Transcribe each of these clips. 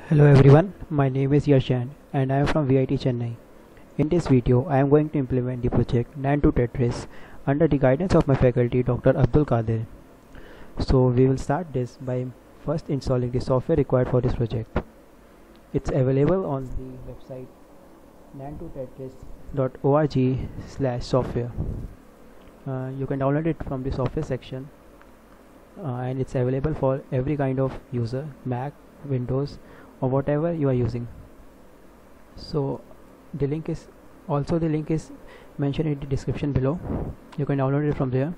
Hello everyone, my name is Yashan and I am from VIT Chennai. In this video, I am going to implement the project Nantu Tetris under the guidance of my faculty Dr. Abdul Qadir. So we will start this by first installing the software required for this project. It's available on the website nantutetris.org/software. You can download it from the software section and it's available for every kind of user, Mac, Windows or whatever you are using. So the link is mentioned in the description below. You can download it from there.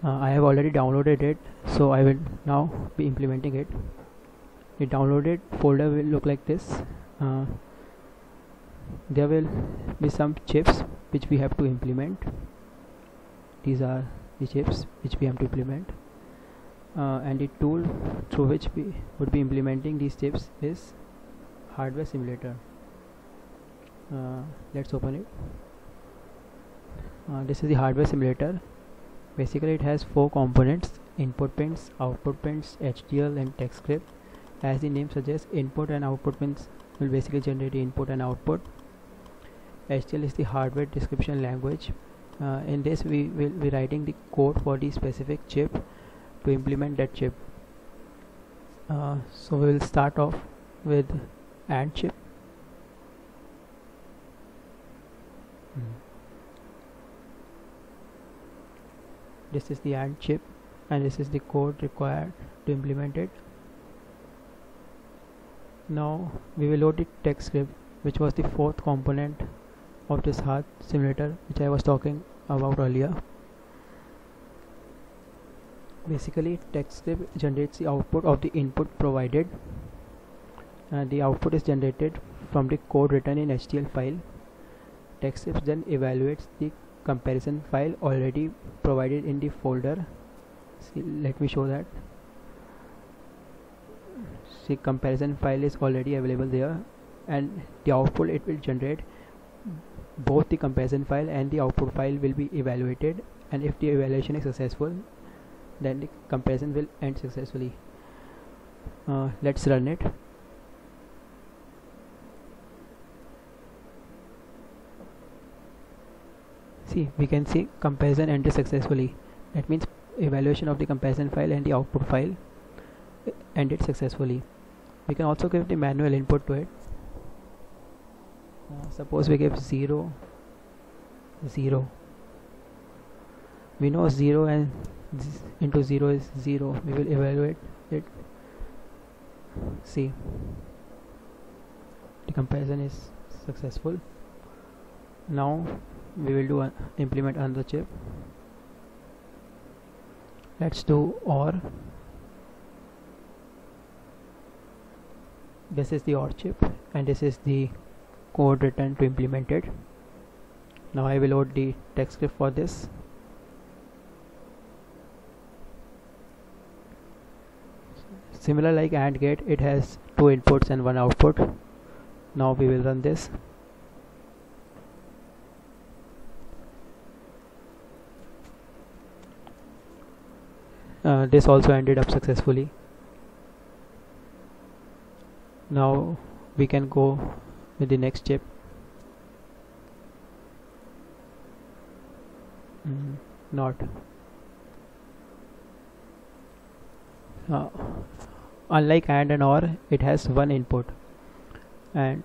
I have already downloaded it, so I will now be implementing it. The downloaded folder will look like this. There will be some chips which we have to implement. These are the chips which we have to implement. And the tool through which we would be implementing these chips is Hardware Simulator. Let's open it. This is the Hardware Simulator. Basically it has 4 components: input pins, output pins, HDL and TextScript. As the name suggests, input and output pins will basically generate the input and output. HDL is the hardware description language. In this we will be writing the code for the specific chip to implement that chip. So we will start off with AND chip. This is the AND chip and this is the code required to implement it. Now we will load the TextScript, which was the 4th component of this hard simulator which I was talking about earlier. Basically TextScript generates the output of the input provided, and the output is generated from the code written in HTML file. TextScript then evaluates the comparison file already provided in the folder. See, let me show that. See, comparison file is already available there, and the output it will generate, both the comparison file and the output file will be evaluated, and if the evaluation is successful, then the comparison will end successfully. Let's run it. See, we can see comparison ended successfully. That means evaluation of the comparison file and the output file ended successfully. We can also give the manual input to it. Suppose we give 0 0. We know 0 and into 0 is 0. We will evaluate it. See, the comparison is successful. Now we will do implement another chip. Let's do OR. This is the OR chip and this is the code written to implement it. Now I will load the TextScript for this. Similar like AND gate, it has 2 inputs and 1 output. Now we will run this. This also ended up successfully. Now we can go with the next chip. Not. Unlike AND and OR, it has 1 input and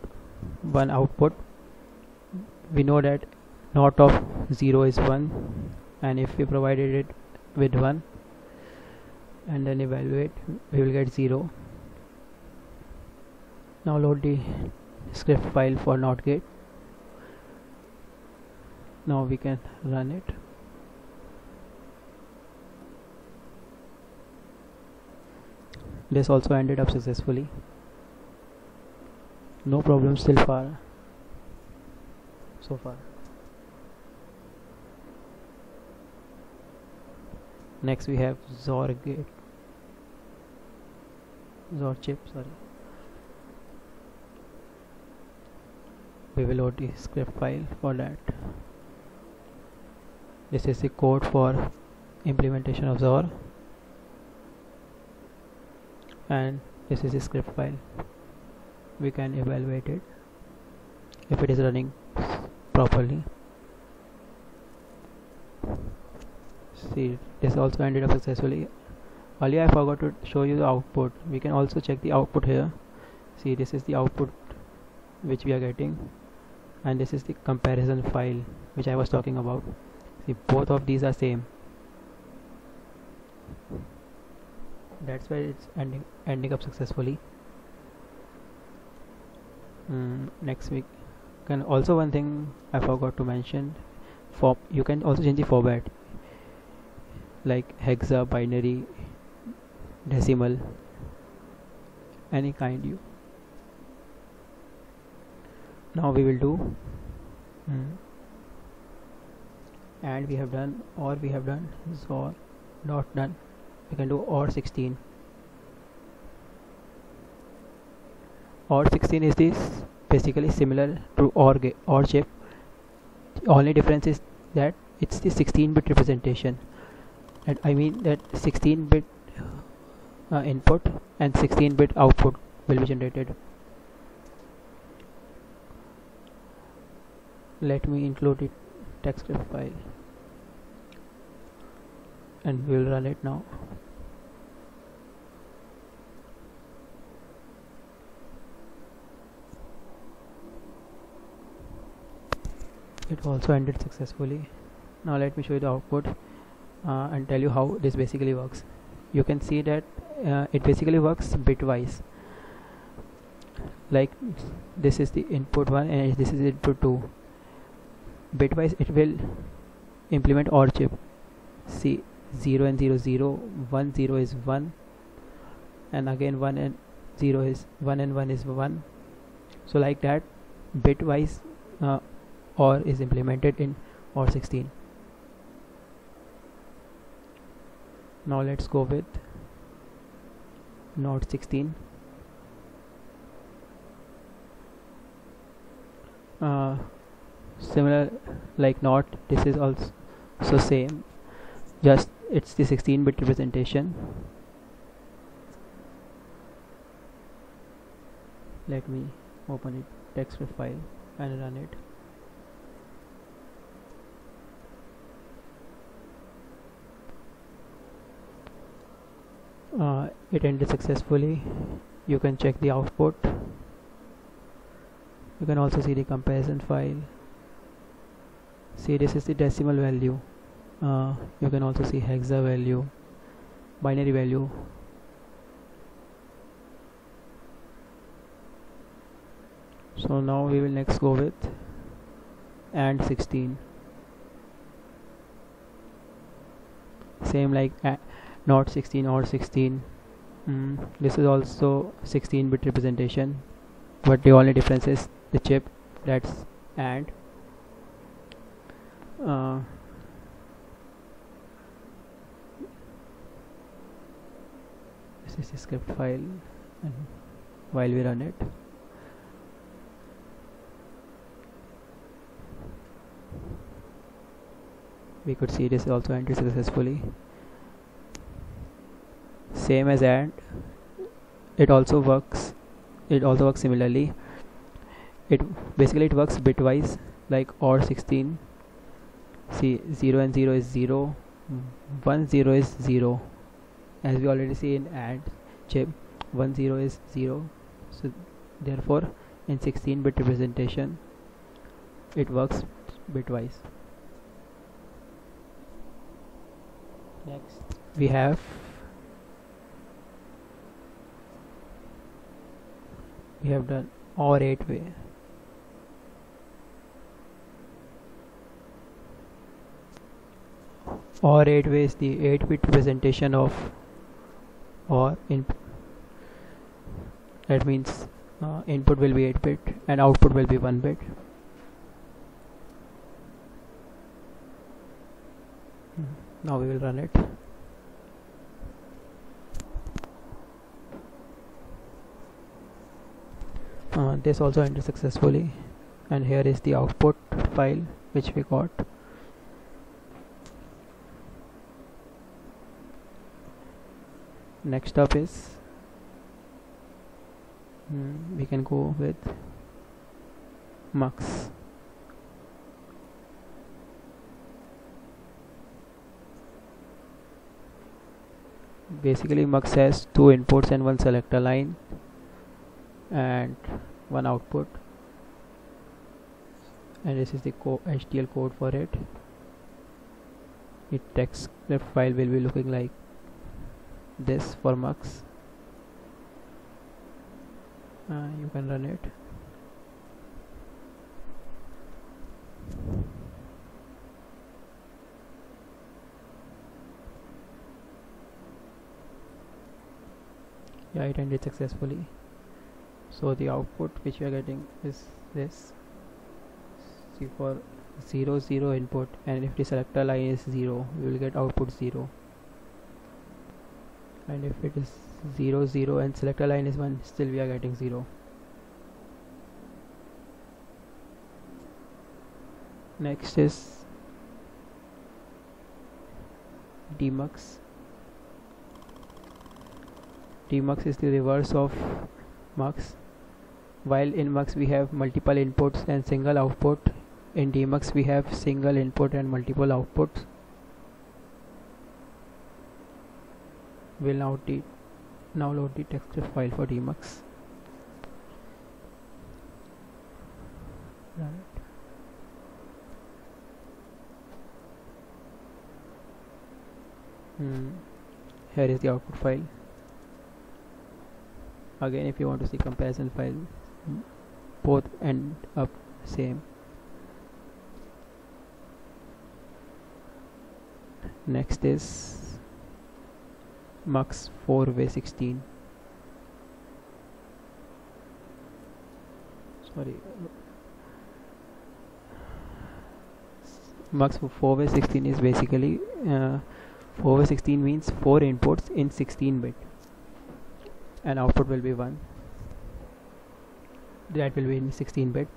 1 output. We know that NOT of 0 is 1, and if we provided it with 1 and then evaluate, we will get 0. Now load the script file for NOT gate. Now we can run it. This also ended up successfully. No problems so far. Next we have XOR chip. We will load the script file for that. This is the code for implementation of XOR. And This is a script file. We can evaluate it if it is running properly. See, this also ended up successfully. Earlier I forgot to show you the output. We can also check the output here. See, this is the output which we are getting, and this is the comparison file which I was talking about. See, both of these are same. That's why it's ending up successfully. Next week, can also one thing I forgot to mention, you can also change the format, like hexa, binary, decimal, any kind. Now we will do and we have done, or we have done, or not done. We can do OR 16. OR 16 is this basically similar to OR chip. Only difference is that it's the 16-bit representation, and I mean that 16-bit input and 16-bit output will be generated. Let me include it text script file and we will run it now. It also ended successfully. Now let me show you the output and tell you how this basically works. You can see that it basically works bitwise. Like this is the input 1 and this is input 2. Bitwise it will implement OR chip. See, 0 and 0 0, 1 0 is 1, and again 1 and 0 is 1 and 1 is 1. So like that bitwise OR is implemented in OR 16. Now let's go with NOT 16. Similar like NOT, this is also same, just it's the 16-bit representation. Let me open it, text script file, and run it. It ended successfully. You can check the output. You can also see the comparison file. See, this is the decimal value. You can also see hexa value, binary value. So now we will next go with AND 16. Same like NOT 16 or 16. This is also 16-bit representation, but the only difference is the chip, that's AND. This is the script file, and while we run it, we could see this also ended successfully. Same as AND, it also works similarly. It works bitwise like OR 16. See, 0 and 0 is 0, 1 0 is 0, as we already see in AND chip. 1 0 is 0, so therefore in 16-bit representation it works bitwise. Next we have done OR 8-way. OR 8-way is the 8-bit representation of OR input. That means input will be 8-bit and output will be 1-bit. Now we will run it. This also ended successfully, and here is the output file which we got. Next up is We can go with mux. Basically mux has two inputs and one selector line and one output, and this is the HTML code for it. The text script file will be looking like this for mux. You can run it. Yeah, it ended successfully. So the output which we are getting is this. See, for 0 0 input, and if the selector line is 0, we will get output 0, and if it is 0 0 and selector line is 1, still we are getting 0. Next is demux. Demux is the reverse of mux. While in mux we have multiple inputs and single output, in demux we have single input and multiple outputs. We'll now load the text file for demux. Right. Here is the output file. Again, if you want to see comparison file, both end up same. Next is mux 4way16. Sorry, mux 4way16 is basically 4way16 means 4 inputs in 16-bit, and output will be 1. That will be in 16-bit.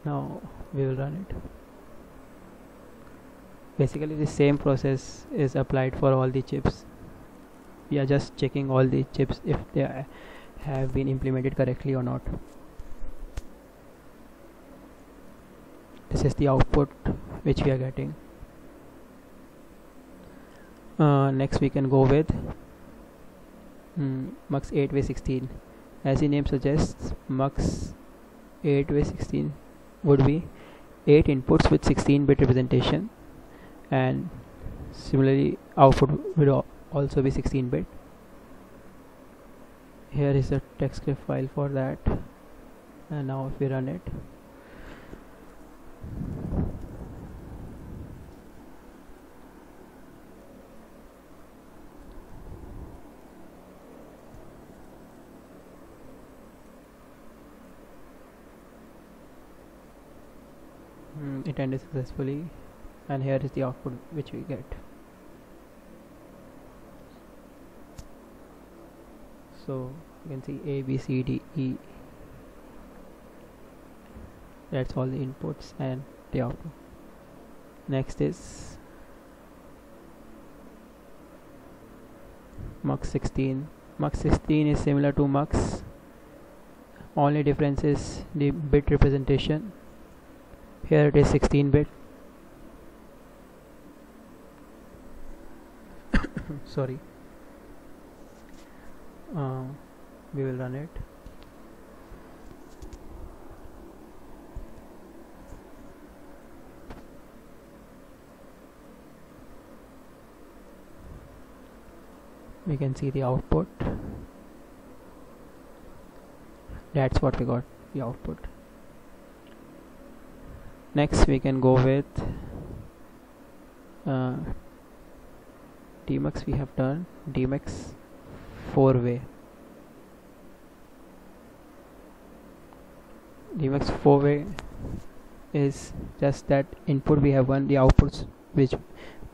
Now we will run it. Basically the same process is applied for all the chips. We are just checking all the chips if they have been implemented correctly or not. This is the output which we are getting. Next we can go with mux 8way16. As the name suggests, mux 8way16 would be 8 inputs with 16-bit representation, and similarly output will also be 16-bit. Here is a text script file for that, and now if we run it, it ended successfully, and here is the output which we get. So you can see A, B, C, D, E. That's all the inputs and the output. Next is mux 16. Mux 16 is similar to mux, only difference is the bit representation. Here it is 16-bit. Sorry. We will run it. We can see the output. That's what we got, the output. Next we can go with demux. We have done demux 4way. Demux 4way is just that input we have 1, the outputs which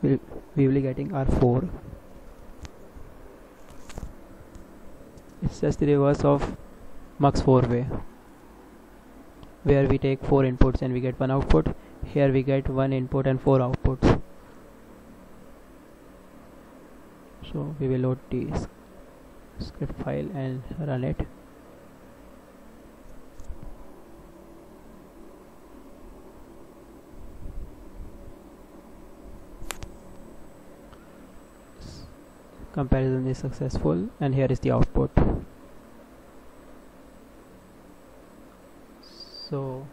we will be getting are 4. It's just the reverse of mux 4way, where we take 4 inputs and we get 1 output. Here we get 1 input and 4 outputs. So we will load the script file and run it. Comparison is successful, and here is the output. So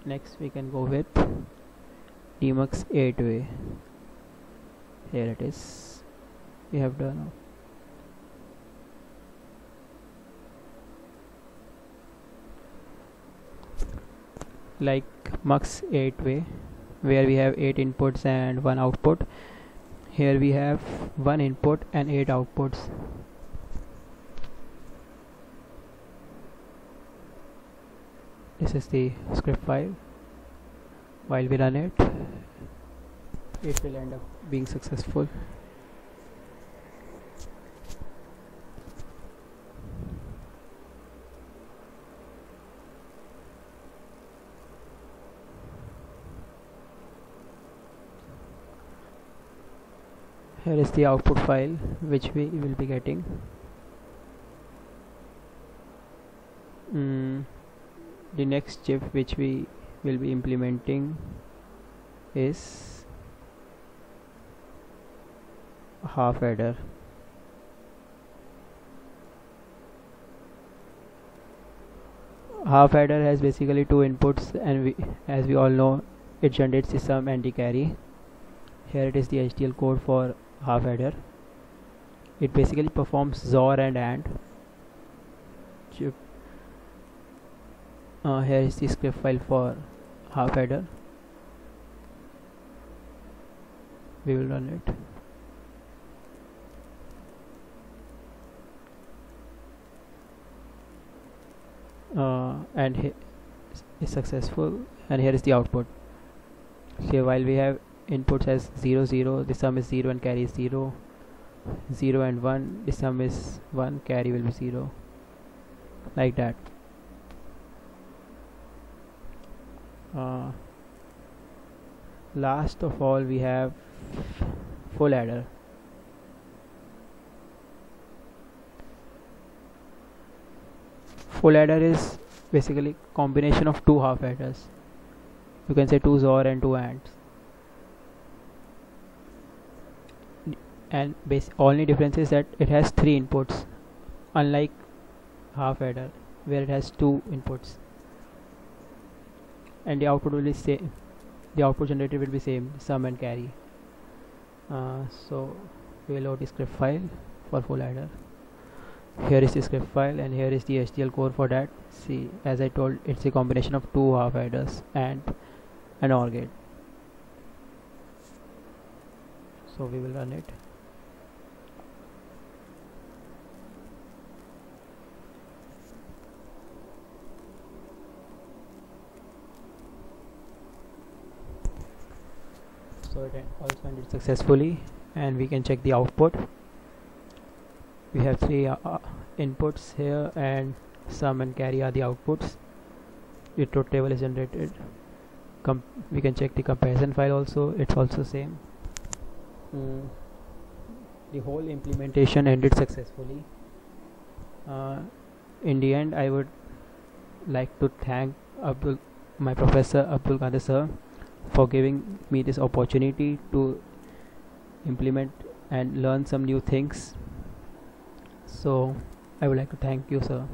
next we can go with Tmux 8-way. Here it is. We have done. Like Mux 8-way, where we have 8 inputs and 1 output. Here we have 1 input and 8 outputs. This is the script file. While we run it, it will end up being successful. Here is the output file which we will be getting. The next chip which we will be implementing is half adder. Half adder has basically 2 inputs, and as we all know, it generates the sum and the carry. Here it is the HDL code for half adder. It basically performs XOR and AND. Here is the script file for half adder. We will run it. And is successful, and here is the output. Here, while we have inputs as 0 0, the sum is 0 and carry is 0. 0 and 1, the sum is 1, carry will be 0, like that. Last of all, we have full adder. Full adder is basically combination of 2 half adders. You can say 2 XOR and 2 ANDs. And only difference is that it has 3 inputs, unlike half adder where it has 2 inputs, and the output will be same. The output generated will be same, sum and carry. So we will load the script file for full adder. Here is the script file, and here is the HDL code for that. See, as I told, it's a combination of 2 half adders and an OR gate. So we will run it. So it also ended successfully, and we can check the output. We have 3 inputs here, and sum and carry are the outputs. The truth table is generated. We can check the comparison file also, it's also same. The whole implementation ended successfully. In the end, I would like to thank my professor Abdul Qadir sir for giving me this opportunity to implement and learn some new things. So I would like to thank you, sir.